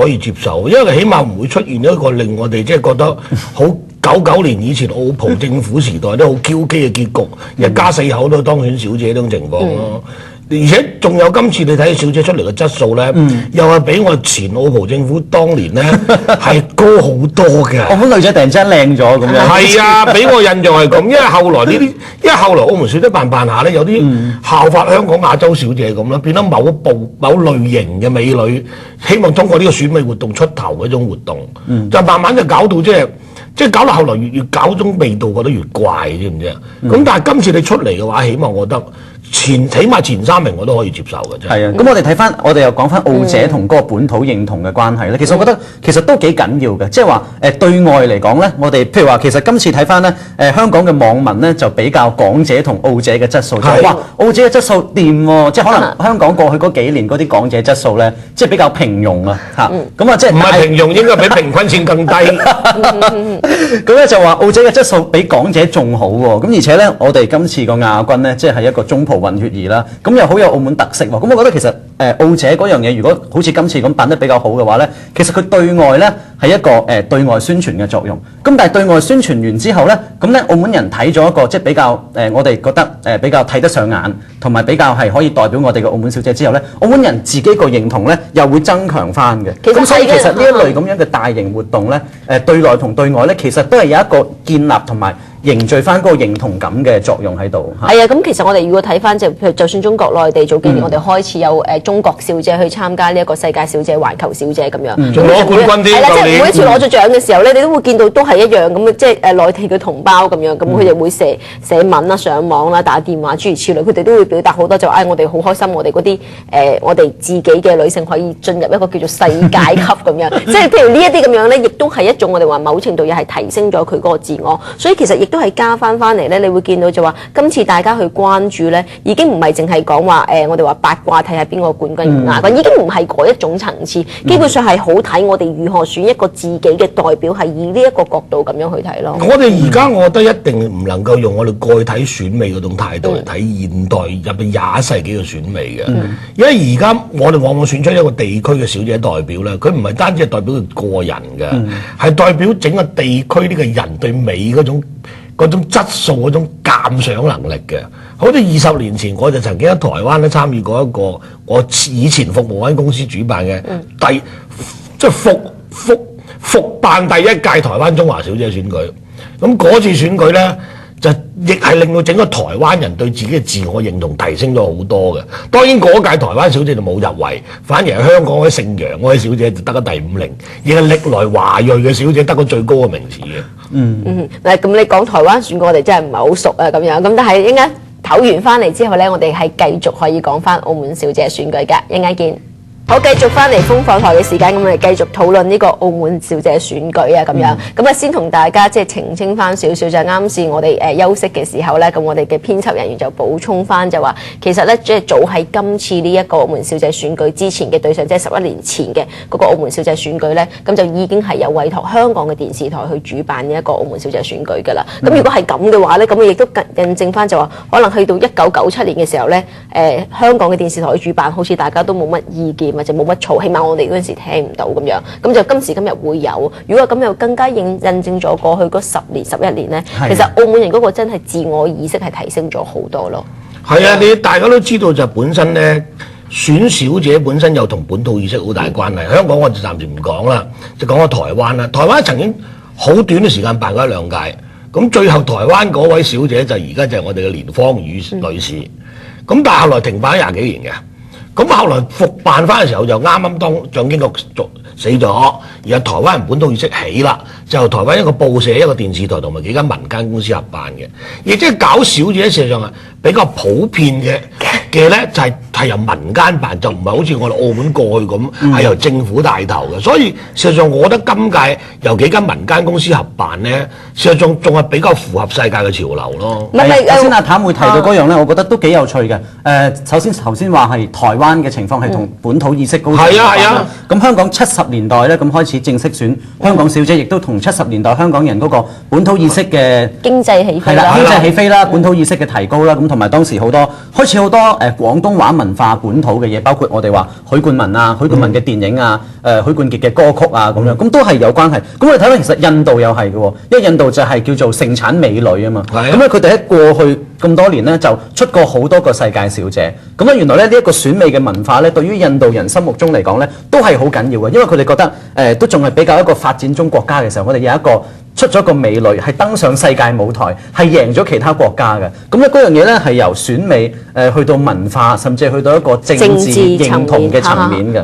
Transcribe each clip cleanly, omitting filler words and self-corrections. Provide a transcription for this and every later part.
可以接受，因為起碼唔會出現一個令我哋即係覺得好99年以前澳葡政府時代都好 Q K 嘅結局，一家4口都當選小姐呢種情況咯。而且仲有今次你睇小姐出嚟嘅質素咧，又係比我前澳葡政府當年咧係高好多嘅。澳門女仔突然之間靚咗咁樣。係啊，俾我印象係咁，因為後來澳門小姐辦下咧，有啲效法香港亞洲小姐咁啦，變得某類型嘅美女，希望通過呢個選美活動出頭嘅一種活動，就慢慢就搞到即係搞到後來越搞種味道覺得越怪，知唔知啊？咁但係今次你出嚟嘅話，起碼我覺得起碼前3名我都可以接受嘅啫。係啊，咁我哋睇翻，我哋又講翻澳姐同嗰個本土認同嘅關係咧。其實我覺得其實都幾緊要嘅，即係話對外嚟講咧，我哋譬如話其實今次睇翻咧香港嘅網民咧就比較港姐同澳姐嘅質素，就係哇澳姐嘅質素掂喎，即係可能香港過去嗰幾年嗰啲港姐質素咧，即係比較平庸啊嚇。咁啊即係唔係平庸，應該比平均線更低。咁咧就話澳姐嘅質素比港姐仲好喎。咁而且咧我哋今次個亞軍咧即係一個中葡混血兒啦，咁又好有澳門特色喎。咁我覺得其實澳姐嗰樣嘢，如果好似今次咁辦得比較好嘅話咧，其實佢對外咧係一個對外宣傳嘅作用。咁但係對外宣傳完之後咧，咁咧澳門人睇咗一個即係比較我哋覺得比較睇得上眼，同埋比較係可以代表我哋嘅澳門小姐之後咧，澳門人自己個認同咧又會增強翻嘅。咁所以其實呢一類咁樣嘅大型活動咧，對內同對外咧，其實都係有一個建立同埋凝聚翻嗰個認同感嘅作用喺度。係啊，咁其實我哋如果睇翻譬如就算中國內地早幾年，我哋開始有中國小姐去參加呢一個世界小姐、環球小姐咁樣，仲攞冠軍添。係啦，即係每一次攞咗獎嘅時候咧，你都會見到都係一樣咁嘅，即係內地嘅同胞咁樣，咁佢哋會寫文啦、上網啦、打電話諸如此類，佢哋都會表達好多就我哋好開心，我哋嗰啲我哋自己嘅女性可以進入一個叫做世界級咁樣，即係譬如呢一啲咁樣咧，亦都係一種我哋話某程度又係提升咗佢嗰個自我，所以其實亦都係加翻嚟咧，你會見到就話今次大家去關注咧，已經唔係淨係講話我哋話八卦睇下邊個冠軍亞軍，已經唔係嗰一種層次，基本上係好睇我哋如何選一個自己嘅代表，係以呢一個角度咁樣去睇咯。我哋而家我覺得一定唔能夠用我哋過去睇選美嗰種態度嚟睇現代入邊21世紀嘅選美嘅，因為而家我哋往往選出一個地區嘅小姐代表咧，佢唔係單止係代表佢個人嘅，係代表整個地區呢個人對美嗰種質素嗰種鑑賞能力嘅。好似20年前我就曾經喺台灣咧參與過一個我以前服務間公司主辦嘅即係復辦第1屆台灣中華小姐選舉。咁嗰次選舉咧就亦係令到整個台灣人對自己嘅自我認同提升咗好多嘅。當然嗰屆台灣小姐就冇入圍，反而係香港嗰啲姓楊嗰啲小姐就得咗第5名，亦係歷來華裔嘅小姐得咗最高嘅名次嘅。嗱咁你講台灣選舉，我哋真係唔係好熟啊咁樣。咁但係一陣間唞完翻嚟之後咧，我哋係繼續可以講翻澳門小姐選舉㗎。一陣間見。好，繼續翻嚟風放台嘅時間，咁我哋繼續討論呢個澳門小姐選舉啊，咁樣咁啊，先同大家即係澄清翻少少，就係啱先我哋休息嘅時候咧，咁我哋嘅編輯人員就補充翻就話，其實咧即係早喺今次呢一個澳門小姐選舉之前嘅對象，即係11年前嘅嗰個澳門小姐選舉咧，咁就已經係有委託香港嘅電視台去主辦呢一個澳門小姐選舉㗎啦。咁如果係咁嘅話咧，咁亦都印證翻就話，可能去到1997年嘅時候咧，香港嘅電視台去主辦，好似大家都冇乜意見。或者冇乜嘈，起碼我哋嗰陣時聽唔到咁樣，咁就今時今日會有。如果咁又更加印證咗過去嗰10年、11年咧，其實澳門人嗰個真係自我意識係提升咗好多咯。係啊，你大家都知道就本身咧選小姐本身又同本土意識好大關係。香港我就暫時唔講啦，就講下台灣啦。台灣曾經好短嘅時間辦過1、2屆，咁最後台灣嗰位小姐就而家就係我哋嘅連芳宇女士。咁但係後來停辦咗20幾年嘅。咁後來復辦翻嘅時候就啱啱當蔣經國死咗，而係台灣人本土意識起啦，就由台灣一個報社、一個電視台同埋幾間民間公司合辦嘅，亦即係搞小姐事實上係比較普遍嘅咧，就係由民間辦，就唔係好似我哋澳門過去咁係由政府帶頭嘅。所以事實上，我覺得今屆由幾間民間公司合辦咧，事實上仲係比較符合世界嘅潮流咯。頭先阿譚會提到嗰樣咧，我覺得都幾有趣嘅。首先頭先話係台灣嘅情況係同本土意識高度有關。咁香港70年代咧咁開始正式選香港小姐，亦都同70年代香港人嗰個本土意識嘅經濟起飛啦，經濟起飛啦，本土意識嘅提高啦，咁同埋當時開始好多廣東話文化本土嘅嘢，包括我哋話許冠文啊、許冠文嘅電影啊、許冠傑嘅歌曲啊咁樣，咁都係有關係。咁我哋睇翻其實印度又係嘅喎，因為印度就係叫做盛產美女啊嘛。咁咧佢哋喺過去咁多年咧就出過好多個世界小姐。咁咧原來咧呢一個選美嘅文化咧，對於印度人心目中嚟講咧都係好緊要嘅，因為佢哋覺得都仲係比較一個發展中國家嘅時候，我哋有一個出咗個美女係登上世界舞台，係贏咗其他國家嘅。咁咧嗰樣嘢咧係由選美去到文化，甚至去到一個政治認同嘅層面嘅。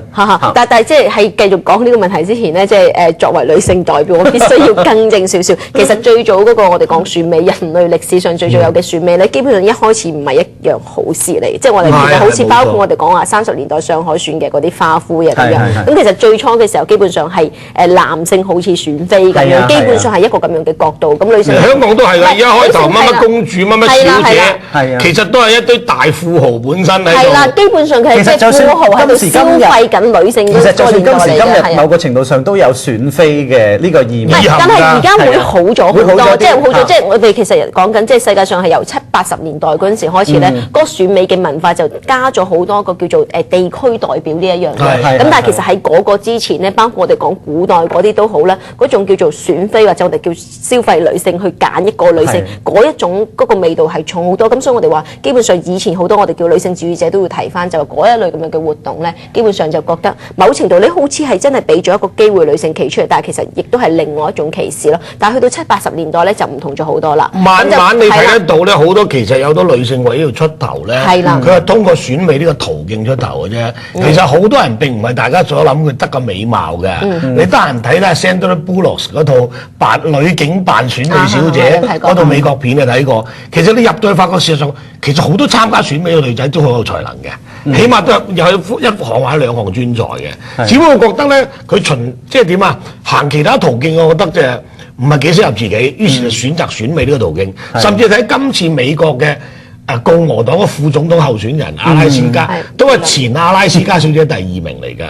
但係即係繼續講呢個問題之前咧，即係作為女性代表，我必須要更正少少。其實最早嗰個我哋講選美，人類歷史上最早有嘅選美咧，基本上一開始唔係一樣好事嚟。即係我哋其實好似包括我哋講話30年代上海選嘅嗰啲花魁啊咁樣。咁其實最初嘅時候，基本上係男性好似選妃咁樣，基本上係一個咁樣嘅角度。咁女性香港都係㗎，一開頭乜乜公主、乜乜小姐，其實都係一堆大富豪本身喺度。係啦，基本上佢係即係富豪喺度消費緊女性嗰個年代嚟嘅。其實就算今時今日某個程度上都有選妃嘅呢個意味。但係而家會好咗好多，即係好咗。即係我哋其實講緊，即係世界上係由70、80年代嗰陣時開始咧，嗰個選美嘅文化就加咗好多個叫做地區代表呢一樣嘢。咁但係其實喺嗰個之前咧，包括我哋講古代嗰啲都好啦，嗰種叫做選妃或者我哋叫消費女性去揀一個女性嗰一種嗰個味道係重好多。咁所以我哋話基本上以前好多我哋叫女性主義者都會提翻，就係嗰一類咁樣嘅活動咧，基本上就覺得某程度你好似係真係俾咗一個機會女性企出嚟，但係其實亦都係另外一種歧視咯。但係去到70、80年代咧就唔同咗好多啦。慢慢你睇得到咧，好多其實有好多女性為呢度出頭咧，佢係通過選美呢個途徑出頭嘅啫。其實好多人並唔係大家所諗佢得個美貌嘅。你得閒睇啦 Sandra Bullock 嗰套女警扮選美小姐嗰套美國片你睇過。其實你入到去發覺事實上，其實好多參加選美嘅女仔都好有才能嘅，起碼都有一項或者兩項專才嘅。只不過覺得咧，佢即係點啊？行其他途徑，我覺得即係唔係幾適合自己，於是就選擇選美呢個途徑。甚至睇今次美國嘅共和黨嘅副總統候選人阿拉斯加，都係前阿拉斯加小姐第2名嚟㗎。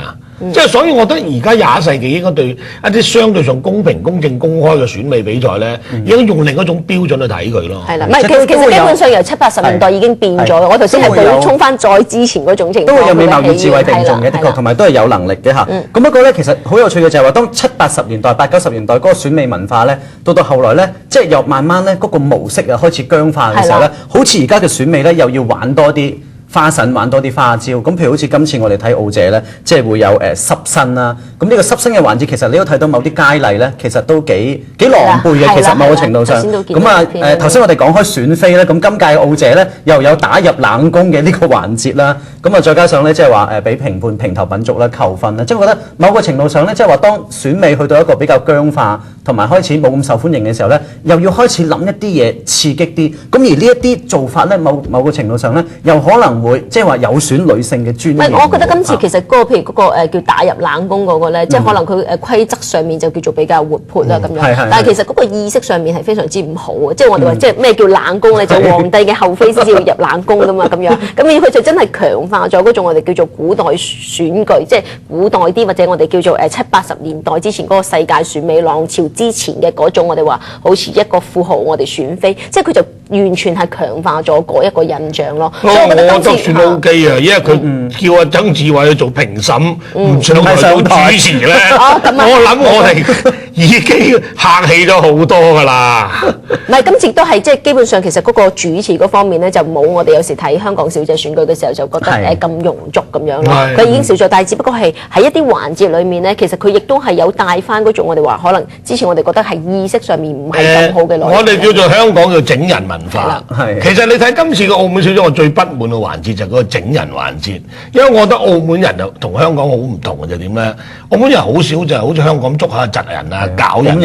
即係所以，我覺得而家21世紀應該對一啲相對上公平、公正、公開嘅選美比賽咧，應該用另一種標準去睇佢咯。係啦，唔係其實基本上由70、80年代已經變咗。我頭先係補充翻再之前嗰種情況。都會有美貌與智慧並重嘅，的確，同埋都係有能力嘅嚇。咁不過咧，其實好有趣嘅就係話，當70、80年代、80、90年代嗰個選美文化咧，到後來咧，即係又慢慢咧嗰個模式啊開始僵化嘅時候咧，好似而家嘅選美咧又要玩多啲花神，玩多啲花招。咁譬如好似今次我哋睇澳姐咧，即係會有濕身啦。咁呢個濕身嘅環節，其實你都睇到某啲佳麗咧，其實都幾狼狽嘅。其實某個程度上，咁啊頭先我哋講開選妃咧，咁今屆澳姐咧又有打入冷宮嘅呢個環節啦。咁啊再加上咧，即係話俾評判評頭品足啦、扣分啦，即係我覺得某個程度上咧，即係話當選美去到一個比較僵化同埋開始冇咁受歡迎嘅時候咧，又要開始諗一啲嘢刺激啲。咁而呢一啲做法咧，某個程度上咧，又可能會即係話有損女性嘅尊嚴。我覺得今次其實嗰個譬如嗰個叫打入冷宮嗰個咧，即係可能佢規則上面就叫做比較活潑啦咁樣。但係其實嗰個意識上面係非常之唔好嘅。即係我哋話即係咩叫冷宮咧？就皇帝嘅後妃先至會入冷宮噶嘛咁樣。咁佢就真係強化咗嗰種我哋叫做古代選舉，即係古代啲或者我哋叫做70、80年代之前嗰個世界選美浪潮之前嘅嗰種我哋話好似一個富豪我哋選妃，即係佢就完全係強化咗嗰一個印象咯。所以我覺得今次算 OK 啊，因為佢叫阿曾志偉去做評審，唔上台做主持咧。我諗我哋已經客氣咗好多㗎啦。唔係今次都係即係基本上其實嗰個主持嗰方面咧就冇我哋有時睇香港小姐選舉嘅時候就覺得咁庸俗咁樣咯。佢已經少咗，但係只不過係喺一啲環節裡面咧，其實佢亦都係有帶翻嗰種我哋話可能之前我哋覺得係意識上面唔係咁好嘅內容。我哋叫做香港叫整人文化。其實你睇今次嘅澳門小姐，我最不滿嘅環節就係嗰個整人環節，因為我覺得澳門人就同香港好唔同嘅就點咧？澳門人好少就係好似香港捉下窒人啊、搞人。